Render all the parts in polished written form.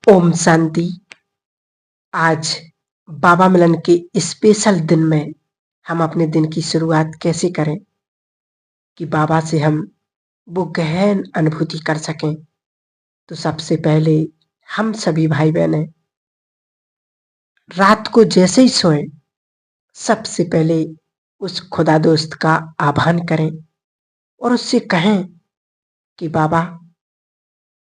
ओम शांति। आज बाबा मिलन के स्पेशल दिन में हम अपने दिन की शुरुआत कैसे करें कि बाबा से हम वो गहन अनुभूति कर सकें। तो सबसे पहले हम सभी भाई बहनें रात को जैसे ही सोएं, सबसे पहले उस खुदा दोस्त का आह्वान करें और उससे कहें कि बाबा,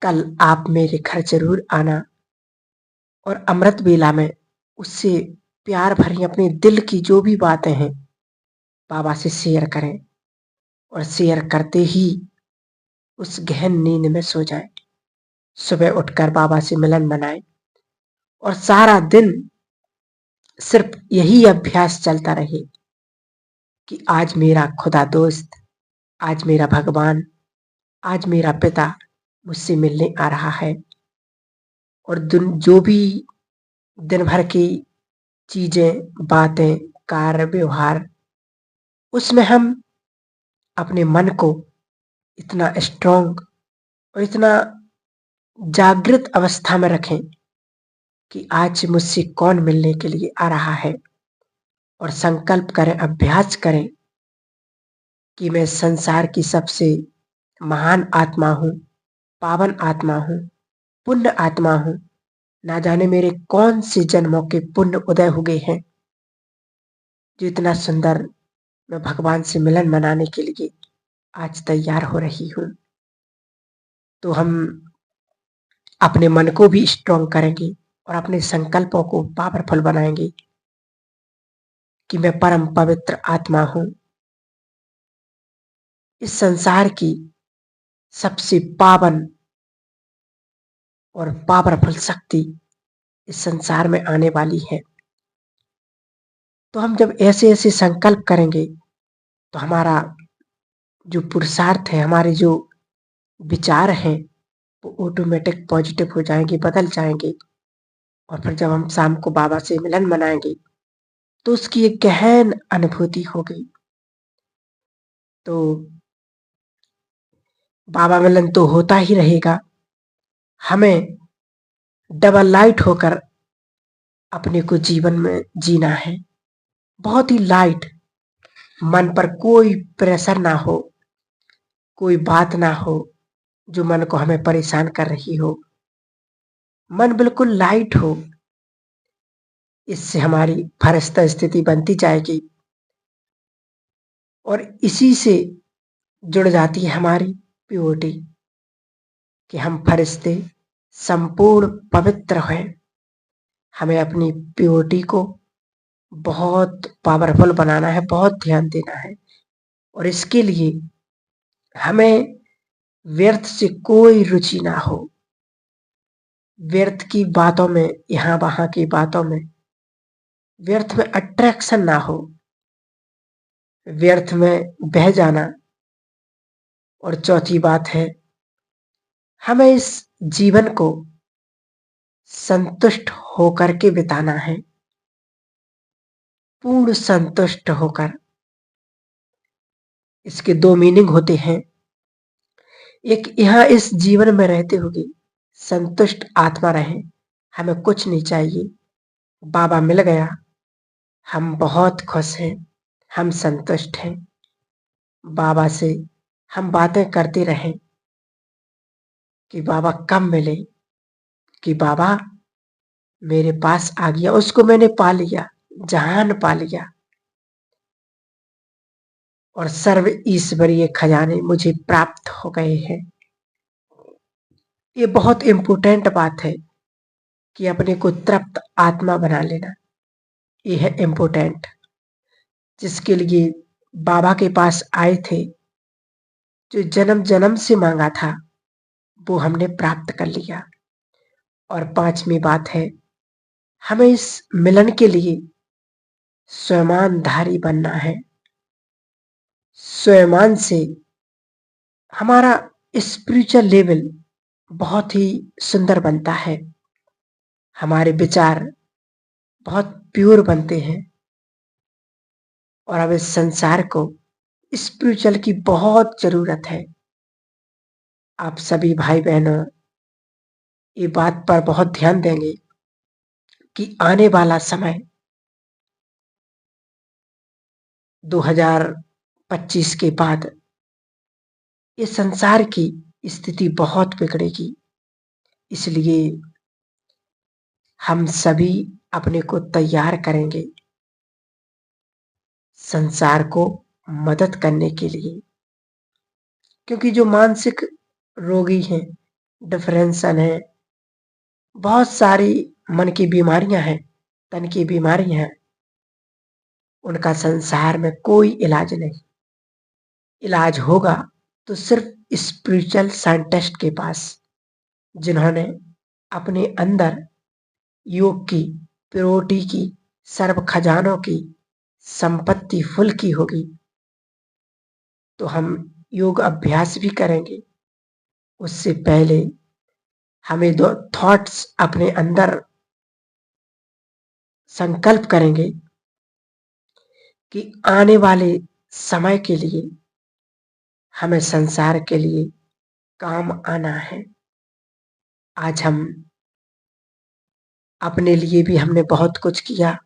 कल आप मेरे घर जरूर आना और अमृत बेला में उससे प्यार भरी अपने दिल की जो भी बातें हैं बाबा से शेयर करें और शेयर करते ही उस गहन नींद में सो जाएं। सुबह उठकर बाबा से मिलन मनाएं और सारा दिन सिर्फ यही अभ्यास चलता रहे कि आज मेरा खुदा दोस्त, आज मेरा भगवान, आज मेरा पिता मुझसे मिलने आ रहा है। और जो भी दिन भर की चीजें, बातें, कार्य, व्यवहार, उसमें हम अपने मन को इतना स्ट्रॉन्ग और इतना जागृत अवस्था में रखें कि आज मुझसे कौन मिलने के लिए आ रहा है, और संकल्प करें, अभ्यास करें कि मैं संसार की सबसे महान आत्मा हूँ, पावन आत्मा हूँ, पुण्य आत्मा हूँ। ना जाने मेरे कौन से जन्मों के पुण्य उदय हो गए हैं जो इतना सुंदर मैं भगवान से मिलन मनाने के लिए आज तैयार हो रही हूँ। तो हम अपने मन को भी स्ट्रॉन्ग करेंगे और अपने संकल्पों को पावरफुल बनाएंगे कि मैं परम पवित्र आत्मा हूँ। इस संसार की सबसे पावन और पावरफुल शक्ति इस संसार में आने वाली है। तो हम जब ऐसे ऐसे संकल्प करेंगे तो हमारा जो पुरुषार्थ है, हमारे जो विचार हैं, वो ऑटोमेटिक पॉजिटिव हो जाएंगे, बदल जाएंगे। और फिर जब हम शाम को बाबा से मिलन मनाएंगे तो उसकी एक गहन अनुभूति होगी। तो बाबा मिलन तो होता ही रहेगा, हमें डबल लाइट होकर अपने को जीवन में जीना है। बहुत ही लाइट, मन पर कोई प्रेशर ना हो, कोई बात ना हो जो मन को हमें परेशान कर रही हो। मन बिल्कुल लाइट हो, इससे हमारी फरिश्ता स्थिति बनती जाएगी और इसी से जुड़ जाती है हमारी प्योरिटी कि हम फरिश्ते संपूर्ण पवित्र हैं। हमें अपनी प्योरिटी को बहुत पावरफुल बनाना है, बहुत ध्यान देना है। और इसके लिए हमें व्यर्थ से कोई रुचि ना हो, व्यर्थ की बातों में, यहाँ वहां की बातों में, व्यर्थ में अट्रैक्शन ना हो, व्यर्थ में बह जाना। और चौथी बात है, हमें इस जीवन को संतुष्ट होकर के बिताना है, पूर्ण संतुष्ट होकर। इसके दो मीनिंग होते हैं। एक, यहाँ इस जीवन में रहते हुए संतुष्ट आत्मा रहे, हमें कुछ नहीं चाहिए, बाबा मिल गया, हम बहुत खुश हैं, हम संतुष्ट हैं। बाबा से हम बातें करते रहें कि बाबा कब मिले, कि बाबा मेरे पास आ गया, उसको मैंने पा लिया, जहान पा लिया और सर्व ईश्वरीय खजाने मुझे प्राप्त हो गए हैं। ये बहुत इंपॉर्टेंट बात है कि अपने को तृप्त आत्मा बना लेना। ये है इंपॉर्टेंट, जिसके लिए बाबा के पास आए थे, जो जन्म जन्म से मांगा था वो हमने प्राप्त कर लिया। और पांचवी बात है, हमें इस मिलन के लिए स्वयंधारी बनना है। स्वयं से हमारा स्पिरिचुअल लेवल बहुत ही सुंदर बनता है, हमारे विचार बहुत प्योर बनते हैं। और अब इस संसार को स्पिरिचुअल की बहुत जरूरत है। आप सभी भाई बहनों ये बात पर बहुत ध्यान देंगे कि आने वाला समय 2025 के बाद इस संसार की स्थिति बहुत बिगड़ेगी। इसलिए हम सभी अपने को तैयार करेंगे संसार को मदद करने के लिए, क्योंकि जो मानसिक रोगी हैं, डिप्रेशन है, बहुत सारी मन की बीमारियां हैं, तन की बीमारियां हैं, उनका संसार में कोई इलाज नहीं। इलाज होगा तो सिर्फ स्पिरिचुअल साइंटिस्ट के पास, जिन्होंने अपने अंदर योग की, प्योरिटी की, सर्व खजानों की संपत्ति फुल की होगी। तो हम योग अभ्यास भी करेंगे। उससे पहले हमें दो थॉट्स अपने अंदर संकल्प करेंगे कि आने वाले समय के लिए हमें संसार के लिए काम आना है। आज हम अपने लिए भी हमने बहुत कुछ किया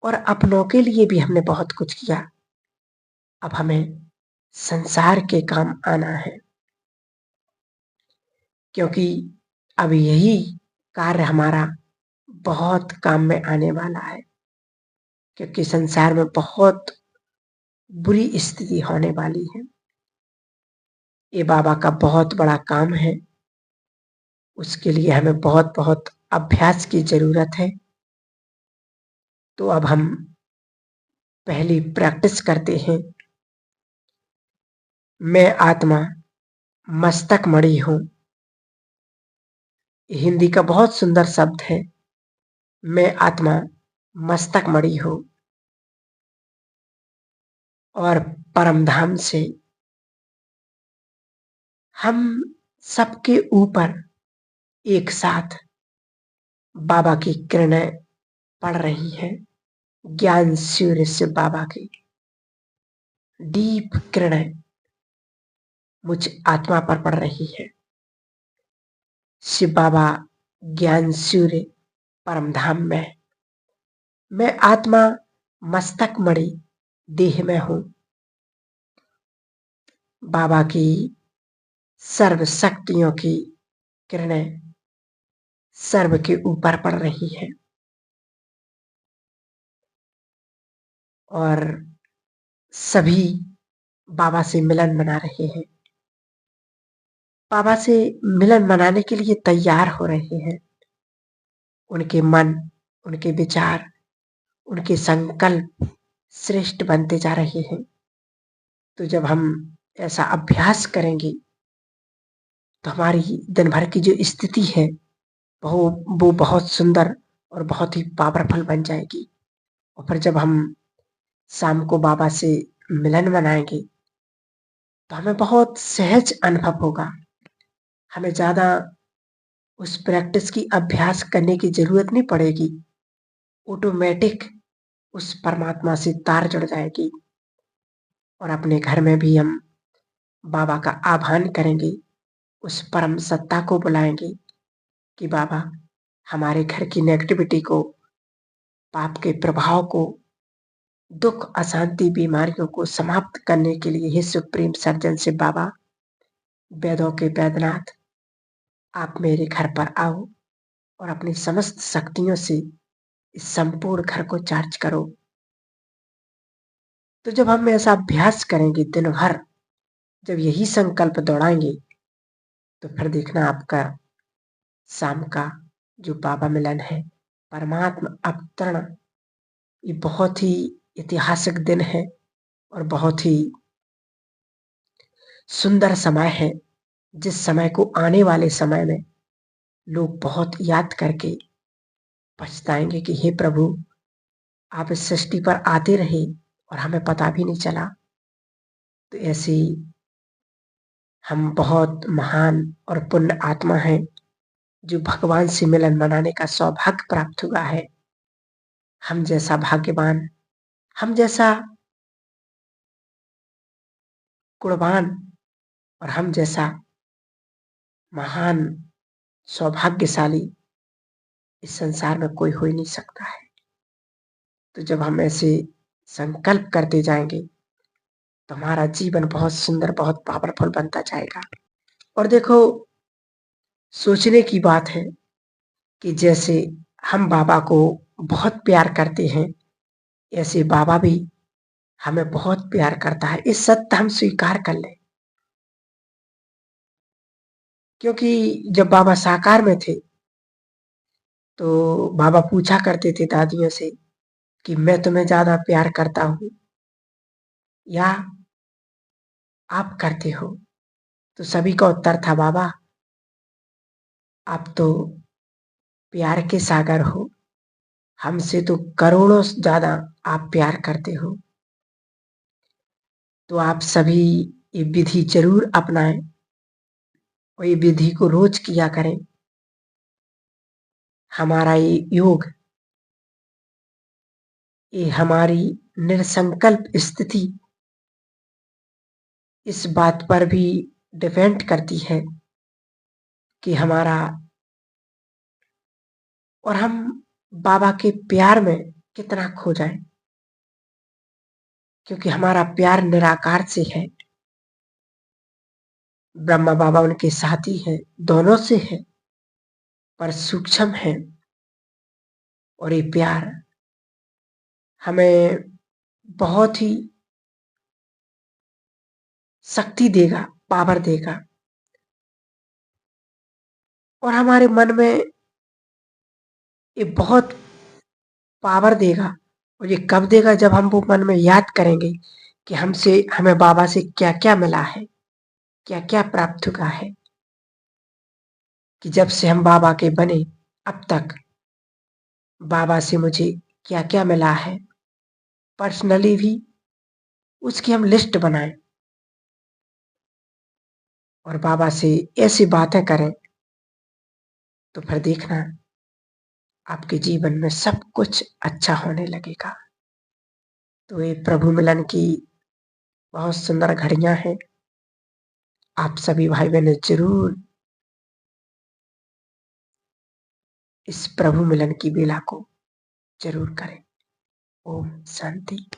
और अपनों के लिए भी हमने बहुत कुछ किया। अब हमें संसार के काम आना है, क्योंकि अब यही कार्य हमारा बहुत काम में आने वाला है, क्योंकि संसार में बहुत बुरी स्थिति होने वाली है। ये बाबा का बहुत बड़ा काम है। उसके लिए हमें बहुत बहुत अभ्यास की जरूरत है। तो अब हम पहली प्रैक्टिस करते हैं। मैं आत्मा मस्तक मणि हूं। हिंदी का बहुत सुंदर शब्द है। मैं आत्मा मस्तक मणि हूं और परमधाम से हम सबके ऊपर एक साथ बाबा की किरणें पड़ रही हैं। ज्ञान सूर्य से बाबा की डीप किरणें मुझ आत्मा पर पड़ रही है। शिव बाबा ज्ञान सूर्य परमधाम में, मैं आत्मा मस्तक मणि देह में हूं। बाबा की सर्व शक्तियों की किरणें सर्व के ऊपर पड़ रही है और सभी बाबा से मिलन मना रहे हैं। बाबा से मिलन मनाने के लिए तैयार हो रहे हैं। उनके मन, उनके विचार, उनके संकल्प श्रेष्ठ बनते जा रहे हैं। तो जब हम ऐसा अभ्यास करेंगे तो हमारी दिन भर की जो स्थिति है वो बहुत सुंदर और बहुत ही पावरफुल बन जाएगी। और फिर जब हम शाम को बाबा से मिलन मनाएंगे तो हमें बहुत सहज अनुभव होगा। हमें ज्यादा उस प्रैक्टिस की अभ्यास करने की जरूरत नहीं पड़ेगी। ऑटोमेटिक उस परमात्मा से तार जुड़ जाएगी और अपने घर में भी हम बाबा का आह्वान करेंगे, उस परम सत्ता को बुलाएंगे कि बाबा हमारे घर की नेगेटिविटी को, पाप के प्रभाव को, दुख, अशांति, बीमारियों को समाप्त करने के लिए हे सुप्रीम सर्जन से बाबा, वेदों के वैद्यनाथ, आप मेरे घर पर आओ और अपनी समस्त शक्तियों से इस संपूर्ण घर को चार्ज करो। तो जब हम ऐसा अभ्यास करेंगे दिन भर, जब यही संकल्प दोहराएंगे, तो फिर देखना आपका शाम का जो बाबा मिलन है, परमात्मा अवतरण, ये बहुत ही ऐतिहासिक दिन है और बहुत ही सुंदर समय है, जिस समय को आने वाले समय में लोग बहुत याद करके पछताएंगे कि हे प्रभु, आप इस सृष्टि पर आते रहे और हमें पता भी नहीं चला। तो ऐसे हम बहुत महान और पुण्य आत्मा हैं जो भगवान से मिलन मनाने का सौभाग्य प्राप्त हुआ है। हम जैसा भाग्यवान, हम जैसा गुणवान और हम जैसा महान सौभाग्यशाली इस संसार में कोई हो ही नहीं सकता है। तो जब हम ऐसे संकल्प करते जाएँगे, तो हमारा जीवन बहुत सुंदर, बहुत पावरफुल बनता जाएगा। और देखो, सोचने की बात है कि जैसे हम बाबा को बहुत प्यार करते हैं, ऐसे बाबा भी हमें बहुत प्यार करता है। इस सत्य हम स्वीकार कर लें। क्योंकि जब बाबा साकार में थे, तो बाबा पूछा करते थे दादियों से कि मैं तुम्हें ज़्यादा प्यार करता हूँ या आप करते हो? तो सभी का उत्तर था, बाबा आप तो प्यार के सागर हो, हमसे तो करोड़ों ज़्यादा आप प्यार करते हो। तो आप सभी ये विधि ज़रूर अपनाएँ और ये विधि को रोज़ किया करें। हमारा ये योग, ये हमारी निरसंकल्प स्थिति इस बात पर भी डिपेंड करती है कि हमारा और हम बाबा के प्यार में कितना खो जाएँ। क्योंकि हमारा प्यार निराकार से है। ब्रह्मा बाबा उनके साथी हैं, दोनों से है, पर सूक्ष्म है। और ये प्यार हमें बहुत ही शक्ति देगा, पावर देगा और हमारे मन में ये बहुत पावर देगा। और ये कब देगा? जब हम वो मन में याद करेंगे कि हमें बाबा से क्या-क्या मिला है, क्या-क्या प्राप्त हुआ है। कि जब से हम बाबा के बने अब तक बाबा से मुझे क्या-क्या मिला है, पर्सनली भी उसकी हम लिस्ट बनाएँ और बाबा से ऐसी बातें करें, तो फिर देखना आपके जीवन में सब कुछ अच्छा होने लगेगा। तो ये प्रभु मिलन की बहुत सुंदर घड़ियाँ हैं। आप सभी भाई-बहन ज़रूर इस प्रभु मिलन की बेला को ज़रूर करें। ओम शांति।